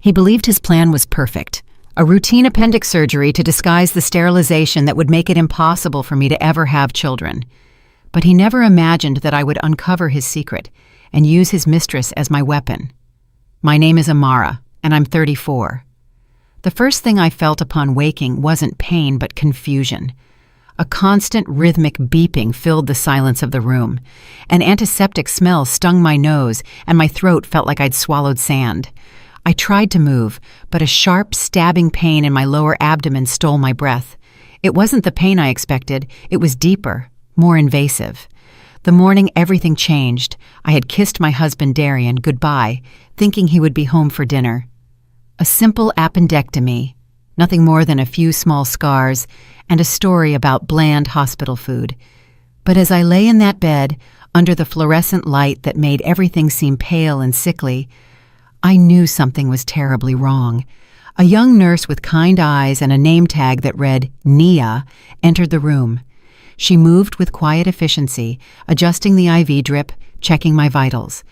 He believed his plan was perfect, a routine appendix surgery to disguise the sterilization that would make it impossible for me to ever have children. But he never imagined that I would uncover his secret and use his mistress as my weapon. My name is Amara, and I'm 34. The first thing I felt upon waking wasn't pain but confusion. A constant rhythmic beeping filled the silence of the room. An antiseptic smell stung my nose, and my throat felt like I'd swallowed sand. I tried to move, but a sharp, stabbing pain in my lower abdomen stole my breath. It wasn't the pain I expected, it was deeper, more invasive. The morning everything changed. I had kissed my husband Darian goodbye, thinking he would be home for dinner. A simple appendectomy, nothing more than a few small scars, and a story about bland hospital food. But as I lay in that bed, under the fluorescent light that made everything seem pale and sickly, I knew something was terribly wrong. A young nurse with kind eyes and a name tag that read Nia entered the room. She moved with quiet efficiency, adjusting the IV drip, checking my vitals.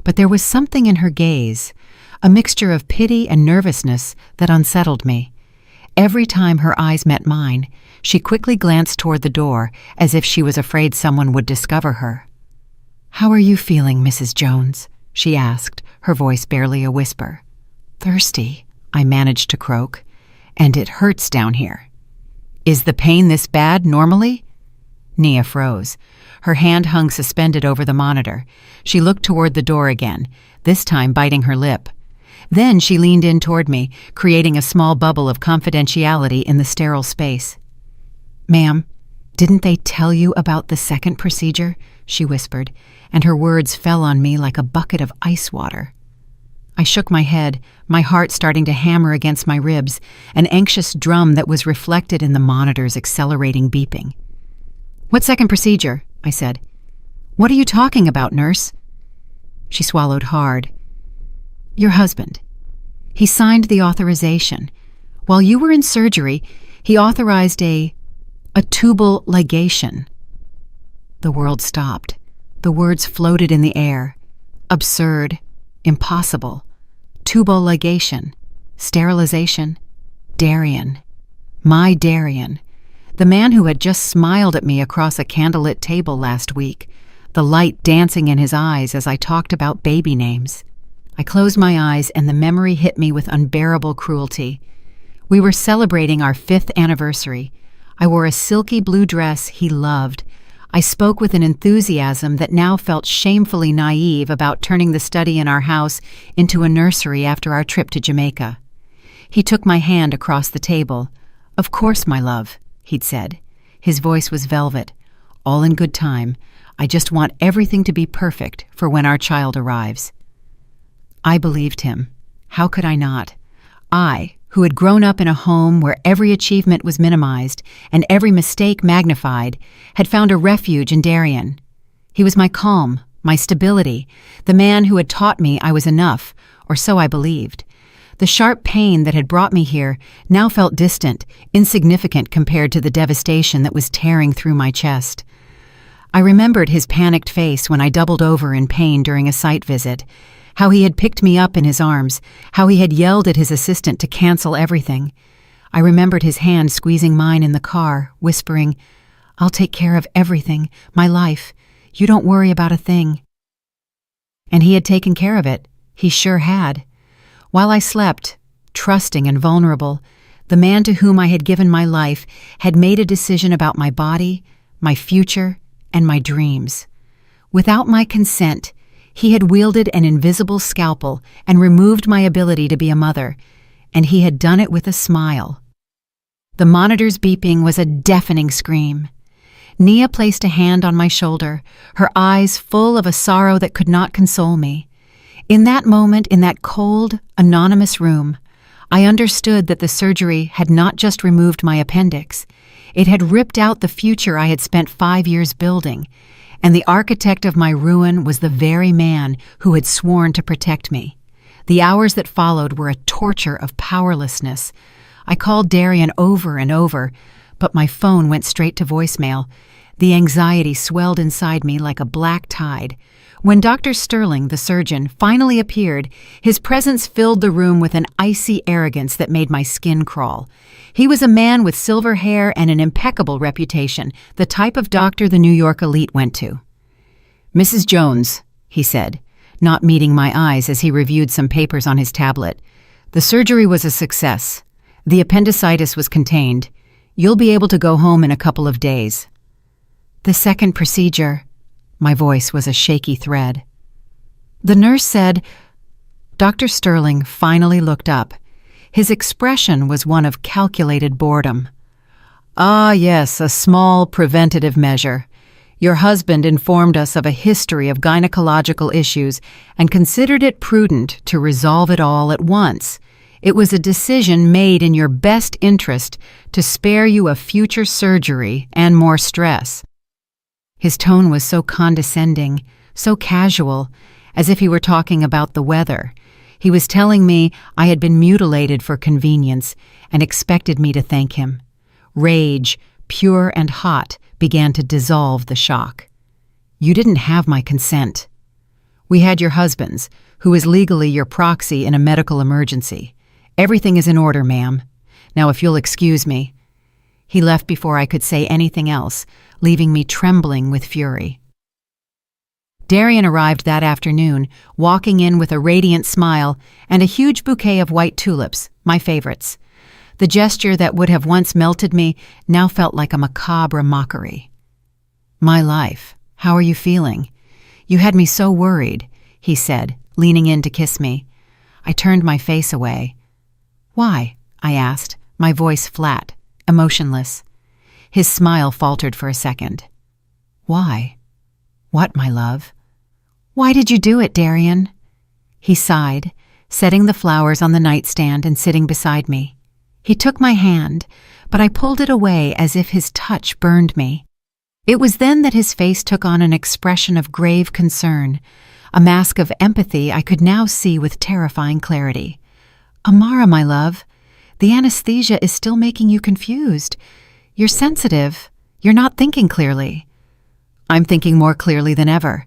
But there was something in her gaze, a mixture of pity and nervousness that unsettled me. Every time her eyes met mine, she quickly glanced toward the door, as if she was afraid someone would discover her. "How are you feeling, Mrs. Jones?" she asked, her voice barely a whisper. "Thirsty," I managed to croak, "and it hurts down here." "Is the pain this bad normally?" Nia froze. Her hand hung suspended over the monitor. She looked toward the door again, this time biting her lip. Then she leaned in toward me, creating a small bubble of confidentiality in the sterile space. "Ma'am, didn't they tell you about the second procedure?" she whispered, and her words fell on me like a bucket of ice water. I shook my head, my heart starting to hammer against my ribs, an anxious drum that was reflected in the monitor's accelerating beeping. "What second procedure?" I said. "What are you talking about, nurse?" She swallowed hard. "Your husband. He signed the authorization. While you were in surgery, he authorized a tubal ligation." The world stopped. The words floated in the air. Absurd. Impossible. Tubal ligation. Sterilization. Darian. My Darian. The man who had just smiled at me across a candlelit table last week, the light dancing in his eyes as I talked about baby names. I closed my eyes and the memory hit me with unbearable cruelty. We were celebrating our 5th anniversary. I wore a silky blue dress he loved. I spoke with an enthusiasm that now felt shamefully naive about turning the study in our house into a nursery after our trip to Jamaica. He took my hand across the table. "Of course, my love," he'd said. His voice was velvet. "All in good time. I just want everything to be perfect for when our child arrives." I believed him. How could I not? I, who had grown up in a home where every achievement was minimized and every mistake magnified, had found a refuge in Darian. He was my calm, my stability, the man who had taught me I was enough, or so I believed. The sharp pain that had brought me here now felt distant, insignificant compared to the devastation that was tearing through my chest. I remembered his panicked face when I doubled over in pain during a site visit, how he had picked me up in his arms, how he had yelled at his assistant to cancel everything. I remembered his hand squeezing mine in the car, whispering, "I'll take care of everything, my life. You don't worry about a thing." And he had taken care of it. He sure had. While I slept, trusting and vulnerable, the man to whom I had given my life had made a decision about my body, my future, and my dreams. Without my consent, he had wielded an invisible scalpel and removed my ability to be a mother, and he had done it with a smile. The monitor's beeping was a deafening scream. Nia placed a hand on my shoulder, her eyes full of a sorrow that could not console me. In that moment, in that cold, anonymous room, I understood that the surgery had not just removed my appendix. It had ripped out the future I had spent 5 years building, and the architect of my ruin was the very man who had sworn to protect me. The hours that followed were a torture of powerlessness. I called Darian over and over, but my phone went straight to voicemail. The anxiety swelled inside me like a black tide. When Dr. Sterling, the surgeon, finally appeared, his presence filled the room with an icy arrogance that made my skin crawl. He was a man with silver hair and an impeccable reputation, the type of doctor the New York elite went to. "Mrs. Jones," he said, not meeting my eyes as he reviewed some papers on his tablet. "The surgery was a success. The appendicitis was contained. You'll be able to go home in a couple of days." "The second procedure," my voice was a shaky thread. The nurse said. Dr. Sterling finally looked up. His expression was one of calculated boredom. "Ah, yes, a small preventative measure. Your husband informed us of a history of gynecological issues and considered it prudent to resolve it all at once. It was a decision made in your best interest to spare you a future surgery and more stress." His tone was so condescending, so casual, as if he were talking about the weather. He was telling me I had been mutilated for convenience and expected me to thank him. Rage, pure and hot, began to dissolve the shock. "You didn't have my consent. We had your husband's, who is legally your proxy in a medical emergency. Everything is in order, ma'am. Now, if you'll excuse me." He left before I could say anything else, leaving me trembling with fury. Darian arrived that afternoon, walking in with a radiant smile and a huge bouquet of white tulips, my favorites. The gesture that would have once melted me now felt like a macabre mockery. "My life, how are you feeling? You had me so worried," he said, leaning in to kiss me. I turned my face away. "Why?" I asked, my voice flat, emotionless. His smile faltered for a second. "Why?" "What, my love?" "Why did you do it, Darian?" He sighed, setting the flowers on the nightstand and sitting beside me. He took my hand, but I pulled it away as if his touch burned me. It was then that his face took on an expression of grave concern, a mask of empathy I could now see with terrifying clarity. "Amara, my love, the anesthesia is still making you confused. You're sensitive. You're not thinking clearly." "I'm thinking more clearly than ever.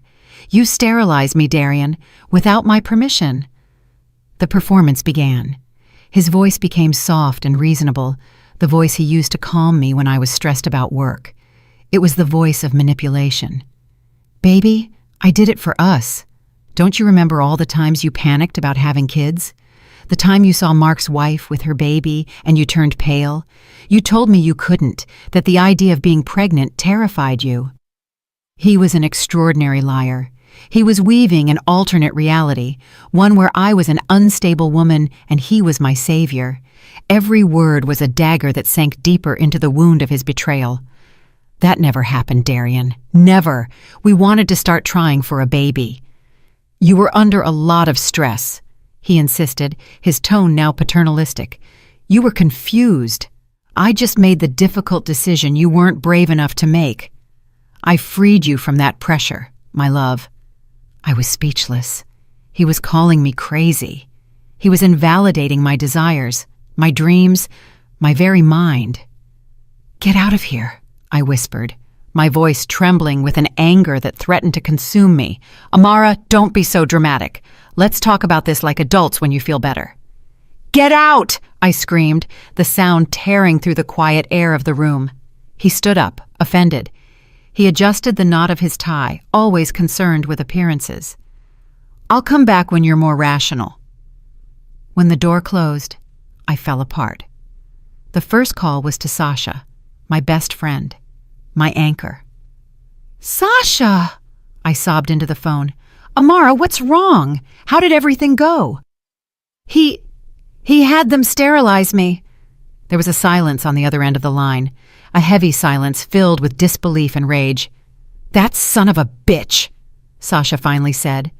You sterilized me, Darian, without my permission." The performance began. His voice became soft and reasonable, the voice he used to calm me when I was stressed about work. It was the voice of manipulation. "Baby, I did it for us. Don't you remember all the times you panicked about having kids? The time you saw Mark's wife with her baby and you turned pale? You told me you couldn't, that the idea of being pregnant terrified you." He was an extraordinary liar. He was weaving an alternate reality, one where I was an unstable woman and he was my savior. Every word was a dagger that sank deeper into the wound of his betrayal. "That never happened, Darian. Never. We wanted to start trying for a baby." "You were under a lot of stress," he insisted, his tone now paternalistic. "You were confused. I just made the difficult decision you weren't brave enough to make. I freed you from that pressure, my love." I was speechless. He was calling me crazy. He was invalidating my desires, my dreams, my very mind. "Get out of here," I whispered, my voice trembling with an anger that threatened to consume me. "Amara, don't be so dramatic. Let's talk about this like adults when you feel better." "Get out!" I screamed, the sound tearing through the quiet air of the room. He stood up, offended. He adjusted the knot of his tie, always concerned with appearances. "I'll come back when you're more rational." When the door closed, I fell apart. The first call was to Sasha, my best friend, my anchor. "Sasha!" I sobbed into the phone. "Amara, what's wrong? How did everything go?" He had them sterilize me." There was a silence on the other end of the line, a heavy silence filled with disbelief and rage. "That son of a bitch," Sasha finally said.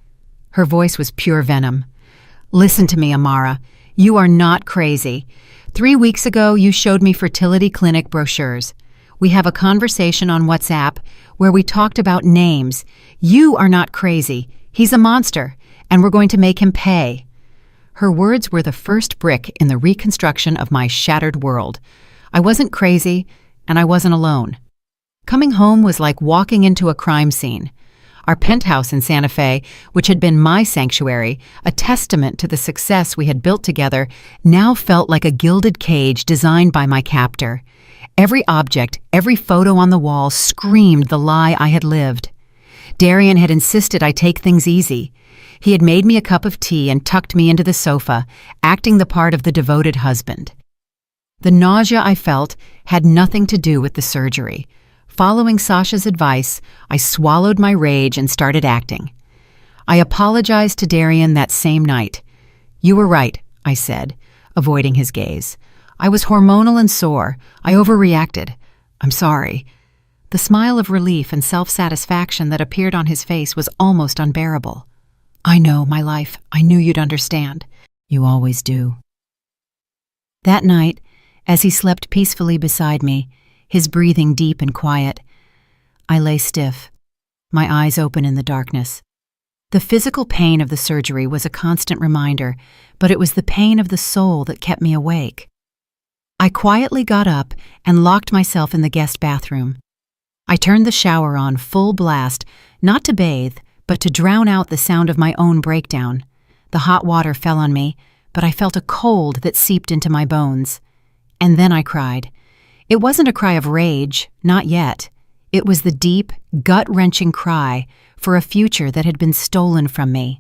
Her voice was pure venom. "Listen to me, Amara. You are not crazy. 3 weeks ago, you showed me fertility clinic brochures. We have a conversation on WhatsApp where we talked about names. You are not crazy. He's a monster, and we're going to make him pay." Her words were the first brick in the reconstruction of my shattered world. I wasn't crazy, and I wasn't alone. Coming home was like walking into a crime scene. Our penthouse in Santa Fe, which had been my sanctuary, a testament to the success we had built together, now felt like a gilded cage designed by my captor. Every object, every photo on the wall screamed the lie I had lived. Darian had insisted I take things easy. He had made me a cup of tea and tucked me into the sofa, acting the part of the devoted husband. The nausea I felt had nothing to do with the surgery. Following Sasha's advice, I swallowed my rage and started acting. I apologized to Darian that same night. "You were right," I said, avoiding his gaze. "I was hormonal and sore. I overreacted. I'm sorry." The smile of relief and self-satisfaction that appeared on his face was almost unbearable. "I know, my life. I knew you'd understand. You always do." That night, as he slept peacefully beside me, his breathing deep and quiet, I lay stiff, my eyes open in the darkness. The physical pain of the surgery was a constant reminder, but it was the pain of the soul that kept me awake. I quietly got up and locked myself in the guest bathroom. I turned the shower on full blast, not to bathe, but to drown out the sound of my own breakdown. The hot water fell on me, but I felt a cold that seeped into my bones. And then I cried. It wasn't a cry of rage, not yet. It was the deep, gut-wrenching cry for a future that had been stolen from me.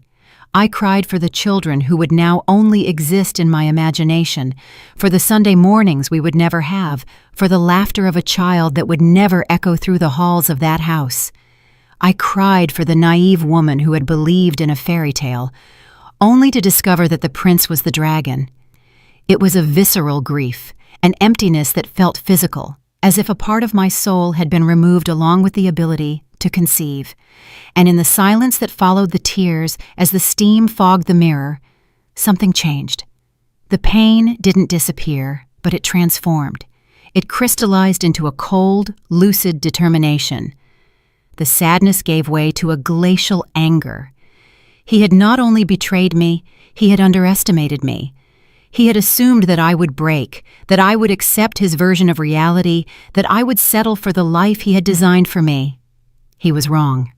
I cried for the children who would now only exist in my imagination, for the Sunday mornings we would never have, for the laughter of a child that would never echo through the halls of that house. I cried for the naive woman who had believed in a fairy tale, only to discover that the prince was the dragon. It was a visceral grief, an emptiness that felt physical, as if a part of my soul had been removed along with the ability to conceive. And in the silence that followed the tears as the steam fogged the mirror, something changed. The pain didn't disappear, but it transformed. It crystallized into a cold, lucid determination. The sadness gave way to a glacial anger. He had not only betrayed me, he had underestimated me. He had assumed that I would break, that I would accept his version of reality, that I would settle for the life he had designed for me. He was wrong.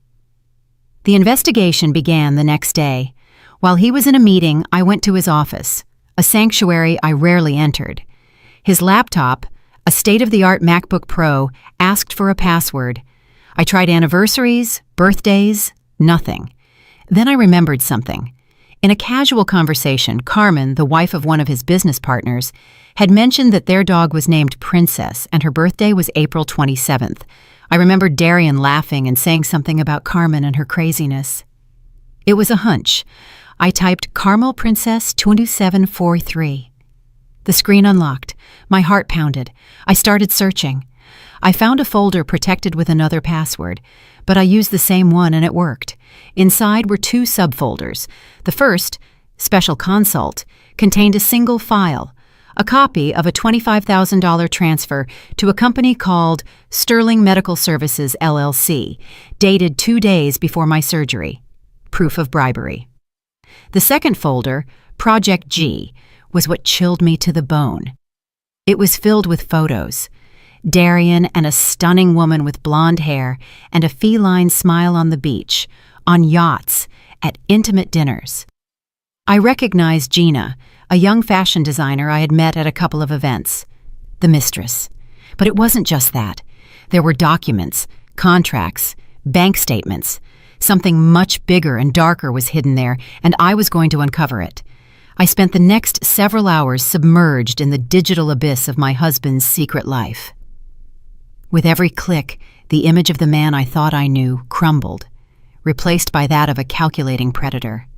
The investigation began the next day. While he was in a meeting, I went to his office, a sanctuary I rarely entered. His laptop, a state-of-the-art MacBook Pro, asked for a password. I tried anniversaries, birthdays, nothing. Then I remembered something. In a casual conversation, Carmen, the wife of one of his business partners, had mentioned that their dog was named Princess and her birthday was April 27th. I remembered Darian laughing and saying something about Carmen and her craziness. It was a hunch. I typed Carmel Princess 2743. The screen unlocked. My heart pounded. I started searching. I found a folder protected with another password, but I used the same one and it worked. Inside were two subfolders. The first, Special Consult, contained a single file, a copy of a $25,000 transfer to a company called Sterling Medical Services, LLC, dated 2 days before my surgery. Proof of bribery. The second folder, Project G, was what chilled me to the bone. It was filled with photos. Darian and a stunning woman with blonde hair and a feline smile on the beach, on yachts, at intimate dinners. I recognized Gina, a young fashion designer I had met at a couple of events. The mistress. But it wasn't just that. There were documents, contracts, bank statements. Something much bigger and darker was hidden there, and I was going to uncover it. I spent the next several hours submerged in the digital abyss of my husband's secret life. With every click, the image of the man I thought I knew crumbled, replaced by that of a calculating predator.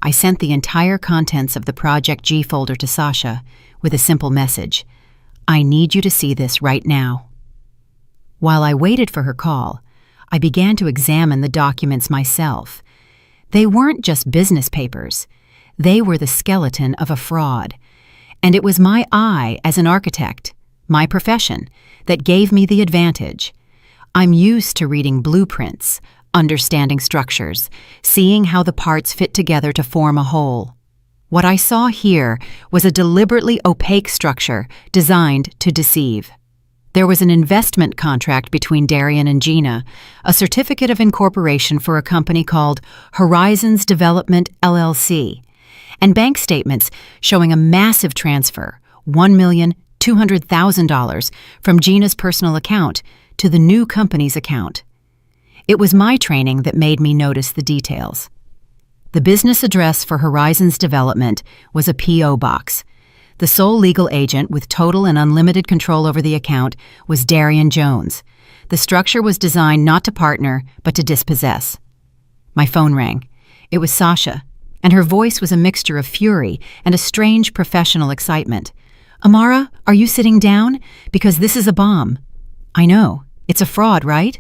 I sent the entire contents of the Project G folder to Sasha with a simple message. I need you to see this right now. While I waited for her call, I began to examine the documents myself. They weren't just business papers. They were the skeleton of a fraud. And it was my eye as an architect, my profession, that gave me the advantage. I'm used to reading blueprints, understanding structures, seeing how the parts fit together to form a whole. What I saw here was a deliberately opaque structure designed to deceive. There was an investment contract between Darian and Gina, a certificate of incorporation for a company called Horizons Development LLC, and bank statements showing a massive transfer, $1,200,000, from Gina's personal account to the new company's account. It was my training that made me notice the details. The business address for Horizons Development was a P.O. box. The sole legal agent with total and unlimited control over the account was Darian Jones. The structure was designed not to partner, but to dispossess. My phone rang. It was Sasha, and her voice was a mixture of fury and a strange professional excitement. "Amara, are you sitting down? Because this is a bomb." "I know. It's a fraud, right?"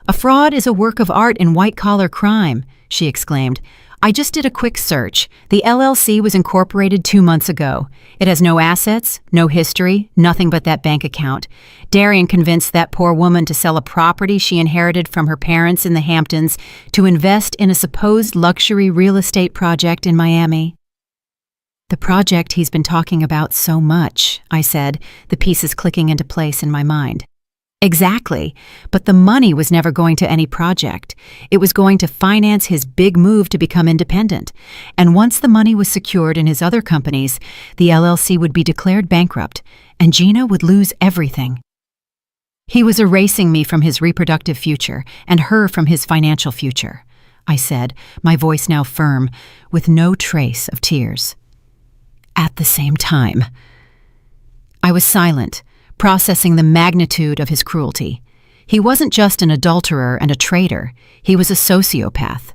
"A fraud is a work of art in white-collar crime," she exclaimed. "I just did a quick search. The LLC was incorporated 2 months ago. It has no assets, no history, nothing but that bank account. Darian convinced that poor woman to sell a property she inherited from her parents in the Hamptons to invest in a supposed luxury real estate project in Miami." "The project he's been talking about so much," I said, the pieces clicking into place in my mind. "Exactly, but the money was never going to any project. It was going to finance his big move to become independent. And once the money was secured in his other companies, the LLC would be declared bankrupt, and Gina would lose everything. He was erasing me from his reproductive future and her from his financial future," I said, my voice now firm, with no trace of tears. "At the same time." I was silent, processing the magnitude of his cruelty. He wasn't just an adulterer and a traitor, he was a sociopath.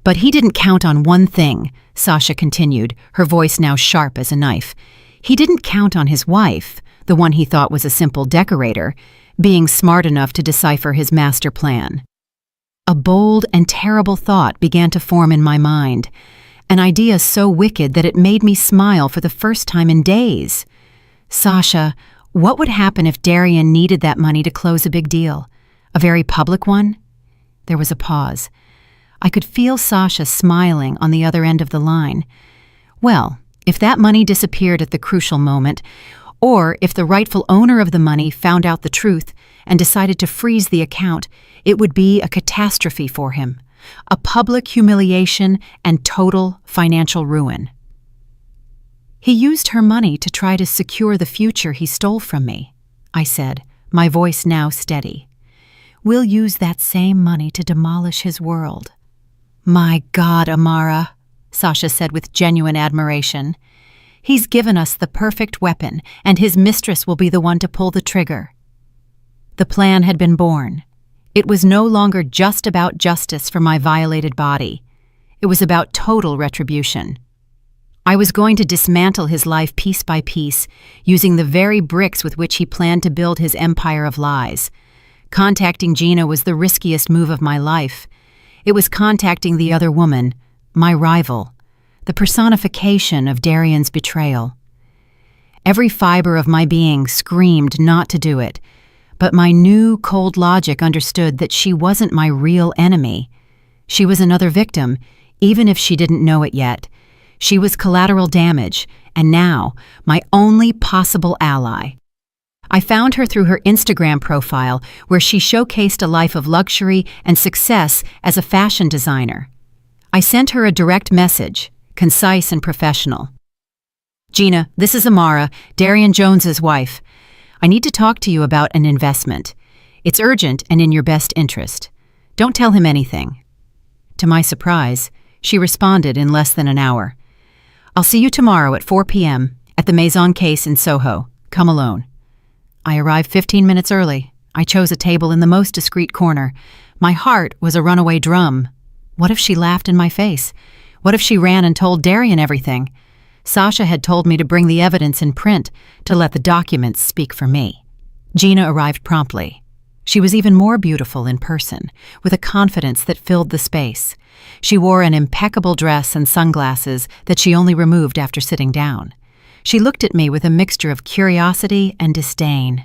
"But he didn't count on one thing," Sasha continued, her voice now sharp as a knife. "He didn't count on his wife, the one he thought was a simple decorator, being smart enough to decipher his master plan." A bold and terrible thought began to form in my mind, an idea so wicked that it made me smile for the first time in days. "Sasha, what would happen if Darian needed that money to close a big deal? A very public one?" There was a pause. I could feel Sasha smiling on the other end of the line. "Well, if that money disappeared at the crucial moment, or if the rightful owner of the money found out the truth and decided to freeze the account, it would be a catastrophe for him, a public humiliation and total financial ruin. He used her money to try to secure the future he stole from me," I said, my voice now steady. "We'll use that same money to demolish his world." "My God, Amara," Sasha said with genuine admiration. "He's given us the perfect weapon, and his mistress will be the one to pull the trigger." The plan had been born. It was no longer just about justice for my violated body. It was about total retribution. I was going to dismantle his life piece by piece, using the very bricks with which he planned to build his empire of lies. Contacting Gina was the riskiest move of my life. It was contacting the other woman, my rival, the personification of Darian's betrayal. Every fiber of my being screamed not to do it, but my new, cold logic understood that she wasn't my real enemy. She was another victim, even if she didn't know it yet. She was collateral damage, and now my only possible ally. I found her through her Instagram profile, where she showcased a life of luxury and success as a fashion designer. I sent her a direct message, concise and professional. "Gina, this is Amara, Darian Jones's wife. I need to talk to you about an investment. It's urgent and in your best interest. Don't tell him anything." To my surprise, she responded in less than an hour. "I'll see you tomorrow at 4 p.m. at the Maison Case in Soho. Come alone." I arrived 15 minutes early. I chose a table in the most discreet corner. My heart was a runaway drum. What if she laughed in my face? What if she ran and told Darian everything? Sasha had told me to bring the evidence in print, to let the documents speak for me. Gina arrived promptly. She was even more beautiful in person, with a confidence that filled the space. She wore an impeccable dress and sunglasses that she only removed after sitting down. She looked at me with a mixture of curiosity and disdain.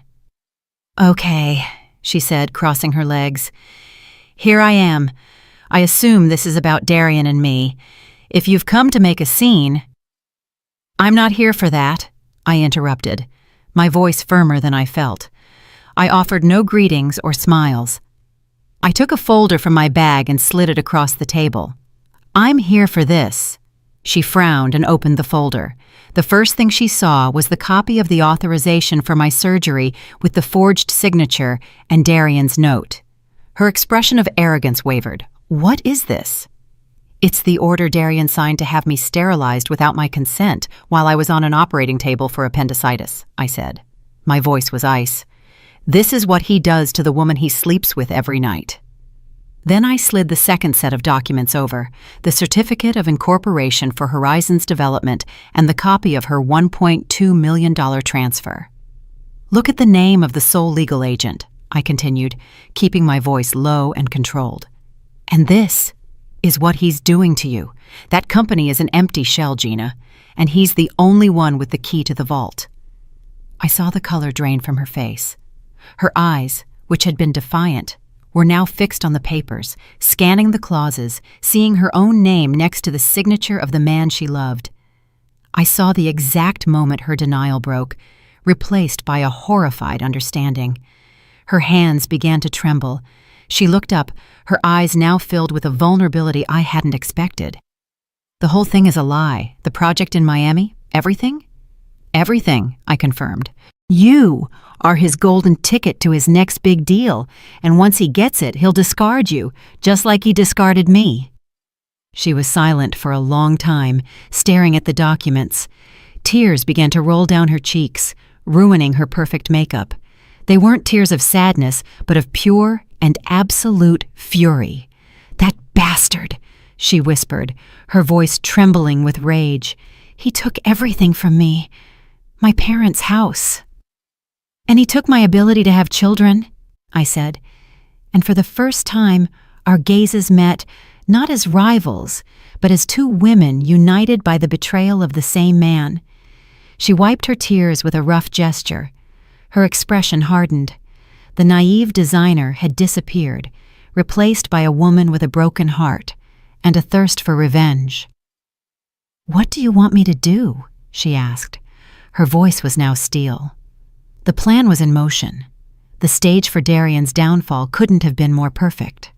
"Okay," she said, crossing her legs. "Here I am. I assume this is about Darian and me. If you've come to make a scene—" "I'm not here for that," I interrupted, my voice firmer than I felt. I offered no greetings or smiles. I took a folder from my bag and slid it across the table. "I'm here for this." She frowned and opened the folder. The first thing she saw was the copy of the authorization for my surgery with the forged signature and Darian's note. Her expression of arrogance wavered. "What is this?" "It's the order Darian signed to have me sterilized without my consent while I was on an operating table for appendicitis," I said. My voice was ice. "This is what he does to the woman he sleeps with every night." Then I slid the second set of documents over, the certificate of incorporation for Horizon's development and the copy of her $1.2 million transfer. "Look at the name of the sole legal agent," I continued, keeping my voice low and controlled. "And this is what he's doing to you. That company is an empty shell, Gina, and he's the only one with the key to the vault." I saw the color drain from her face. Her eyes, which had been defiant, were now fixed on the papers, scanning the clauses, seeing her own name next to the signature of the man she loved. I saw the exact moment her denial broke, replaced by a horrified understanding. Her hands began to tremble. She looked up, her eyes now filled with a vulnerability I hadn't expected. "The whole thing is a lie. The project in Miami? Everything?" "Everything," I confirmed. "You are his golden ticket to his next big deal, and once he gets it, he'll discard you, just like he discarded me." She was silent for a long time, staring at the documents. Tears began to roll down her cheeks, ruining her perfect makeup. They weren't tears of sadness, but of pure and absolute fury. "That bastard," she whispered, her voice trembling with rage. "He took everything from me. My parents' house. And he took my ability to have children," I said. And for the first time, our gazes met, not as rivals, but as two women united by the betrayal of the same man. She wiped her tears with a rough gesture. Her expression hardened. The naive designer had disappeared, replaced by a woman with a broken heart and a thirst for revenge. "What do you want me to do?" she asked. Her voice was now steel. The plan was in motion. The stage for Darian's downfall couldn't have been more perfect.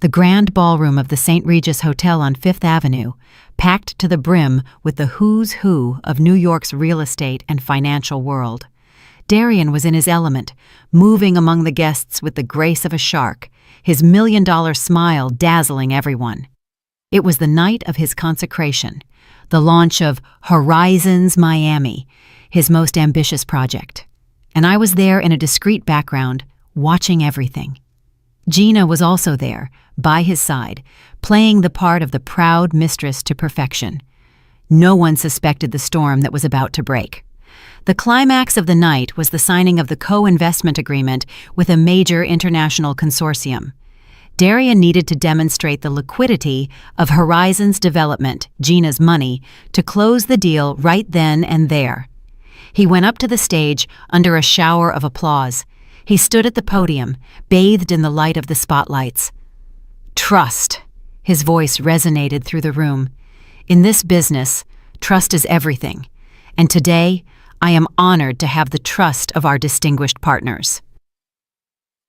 The grand ballroom of the St. Regis Hotel on Fifth Avenue, packed to the brim with the who's who of New York's real estate and financial world. Darian was in his element, moving among the guests with the grace of a shark, his $1 million smile dazzling everyone. It was the night of his consecration, the launch of Horizon's Miami, his most ambitious project. And I was there in a discreet background, watching everything. Gina was also there, by his side, playing the part of the proud mistress to perfection. No one suspected the storm that was about to break. The climax of the night was the signing of the co-investment agreement with a major international consortium. Darian needed to demonstrate the liquidity of Horizon's development, Gina's money, to close the deal right then and there. He went up to the stage under a shower of applause. He stood at the podium, bathed in the light of the spotlights. "Trust," his voice resonated through the room. "In this business, trust is everything. And today, I am honored to have the trust of our distinguished partners."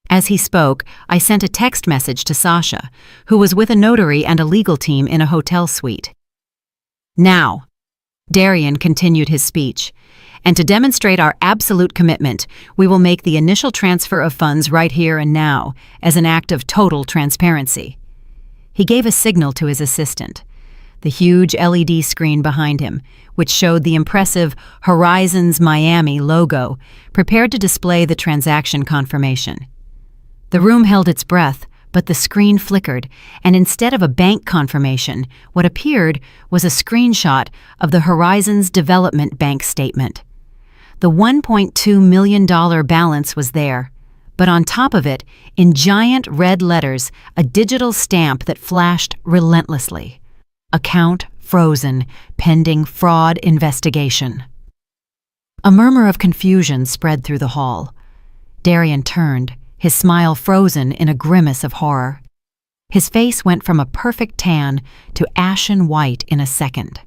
As he spoke, I sent a text message to Sasha, who was with a notary and a legal team in a hotel suite. "Now," Darian continued his speech, "and to demonstrate our absolute commitment, we will make the initial transfer of funds right here and now, as an act of total transparency." He gave a signal to his assistant. The huge LED screen behind him, which showed the impressive Horizon's Miami logo, prepared to display the transaction confirmation. The room held its breath, but the screen flickered, and instead of a bank confirmation, what appeared was a screenshot of the Horizon's Development Bank statement. The $1.2 million balance was there, but on top of it, in giant red letters, a digital stamp that flashed relentlessly. "Account frozen, pending fraud investigation." A murmur of confusion spread through the hall. Darian turned, his smile frozen in a grimace of horror. His face went from a perfect tan to ashen white in a second.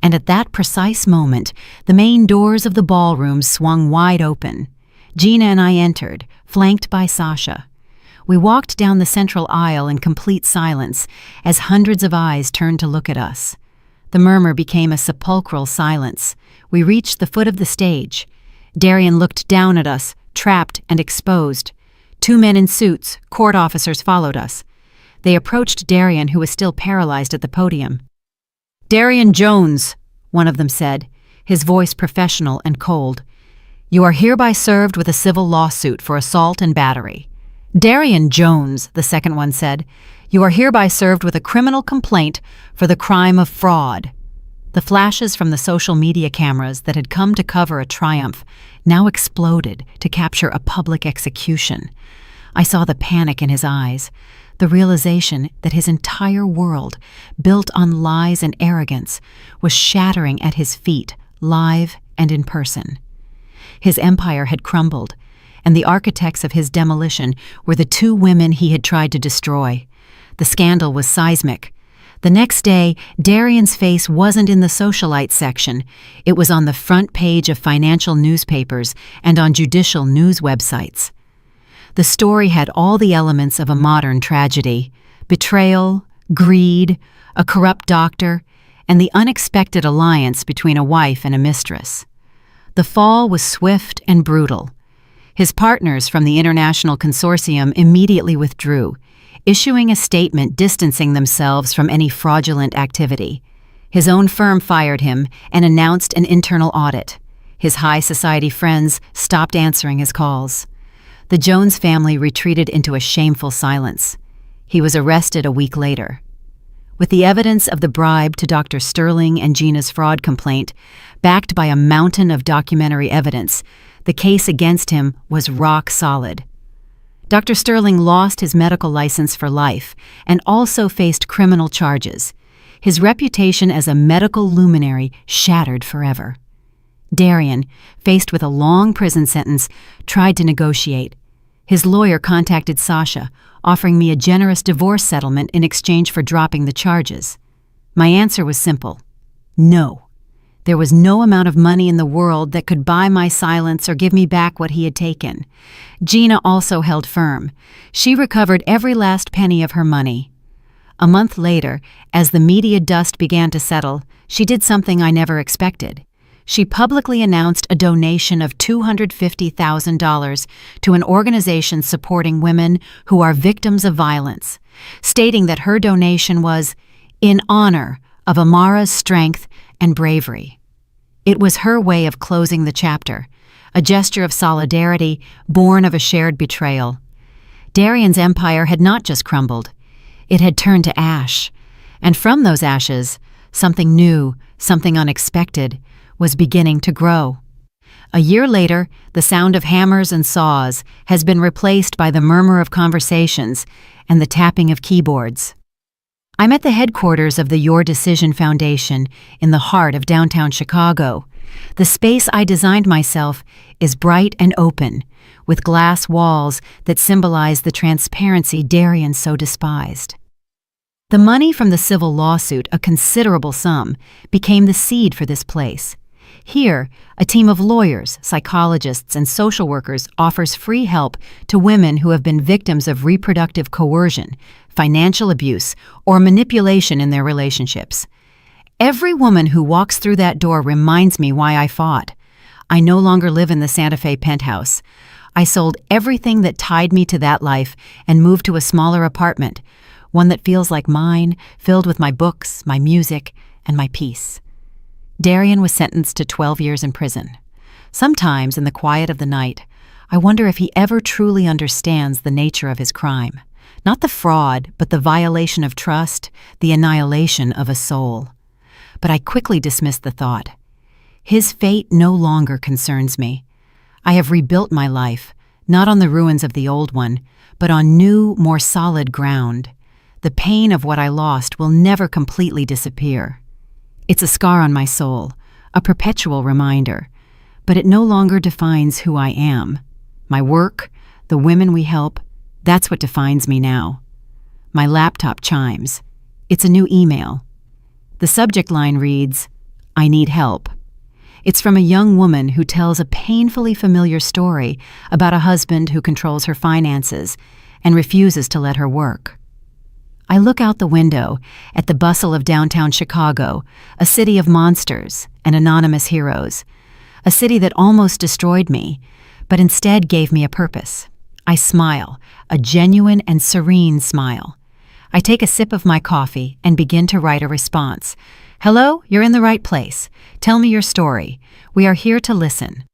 And at that precise moment, the main doors of the ballroom swung wide open. Gina and I entered, flanked by Sasha. We walked down the central aisle in complete silence as hundreds of eyes turned to look at us. The murmur became a sepulchral silence. We reached the foot of the stage. Darian looked down at us, trapped and exposed. 2 men in suits, court officers, followed us. They approached Darian, who was still paralyzed at the podium. "Darian Jones," one of them said, his voice professional and cold. "You are hereby served with a civil lawsuit for assault and battery." "Darian Jones," the second one said, "you are hereby served with a criminal complaint for the crime of fraud." The flashes from the social media cameras that had come to cover a triumph now exploded to capture a public execution. I saw the panic in his eyes, the realization that his entire world, built on lies and arrogance, was shattering at his feet, live and in person. His empire had crumbled, and the architects of his demolition were the 2 women he had tried to destroy. The scandal was seismic. The next day, Darian's face wasn't in the socialite section. It was on the front page of financial newspapers and on judicial news websites. The story had all the elements of a modern tragedy: betrayal, greed, a corrupt doctor, and the unexpected alliance between a wife and a mistress. The fall was swift and brutal. His partners from the international consortium immediately withdrew, issuing a statement distancing themselves from any fraudulent activity. His own firm fired him and announced an internal audit. His high society friends stopped answering his calls. The Jones family retreated into a shameful silence. He was arrested a week later. With the evidence of the bribe to Dr. Sterling and Gina's fraud complaint, backed by a mountain of documentary evidence, the case against him was rock solid. Dr. Sterling lost his medical license for life and also faced criminal charges. His reputation as a medical luminary shattered forever. Darian, faced with a long prison sentence, tried to negotiate. His lawyer contacted Sasha, offering me a generous divorce settlement in exchange for dropping the charges. My answer was simple: no. There was no amount of money in the world that could buy my silence or give me back what he had taken. Gina also held firm. She recovered every last penny of her money. A month later, as the media dust began to settle, she did something I never expected. She publicly announced a donation of $250,000 to an organization supporting women who are victims of violence, stating that her donation was in honor of Amara's strength and bravery. It was her way of closing the chapter, a gesture of solidarity born of a shared betrayal. Darian's empire had not just crumbled, it had turned to ash, and from those ashes, something new, something unexpected, was beginning to grow. A year later, the sound of hammers and saws has been replaced by the murmur of conversations and the tapping of keyboards. I'm at the headquarters of the Your Decision Foundation in the heart of downtown Chicago. The space I designed myself is bright and open, with glass walls that symbolize the transparency Darian so despised. The money from the civil lawsuit, a considerable sum, became the seed for this place. Here, a team of lawyers, psychologists, and social workers offers free help to women who have been victims of reproductive coercion, financial abuse, or manipulation in their relationships. Every woman who walks through that door reminds me why I fought. I no longer live in the Santa Fe penthouse. I sold everything that tied me to that life and moved to a smaller apartment, one that feels like mine, filled with my books, my music, and my peace. Darian was sentenced to 12 years in prison. Sometimes, in the quiet of the night, I wonder if he ever truly understands the nature of his crime. Not the fraud, but the violation of trust, the annihilation of a soul. But I quickly dismissed the thought. His fate no longer concerns me. I have rebuilt my life, not on the ruins of the old one, but on new, more solid ground. The pain of what I lost will never completely disappear. It's a scar on my soul, a perpetual reminder, but it no longer defines who I am. My work, the women we help, that's what defines me now. My laptop chimes. It's a new email. The subject line reads, "I need help." It's from a young woman who tells a painfully familiar story about a husband who controls her finances and refuses to let her work. I look out the window at the bustle of downtown Chicago, a city of monsters and anonymous heroes, a city that almost destroyed me, but instead gave me a purpose. I smile, a genuine and serene smile. I take a sip of my coffee and begin to write a response. Hello, you're in the right place. Tell me your story. We are here to listen.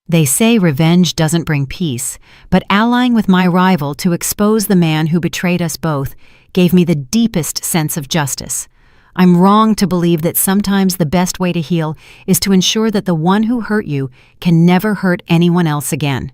They say revenge doesn't bring peace, but allying with my rival to expose the man who betrayed us both gave me the deepest sense of justice. I'm wrong to believe that sometimes the best way to heal is to ensure that the one who hurt you can never hurt anyone else again.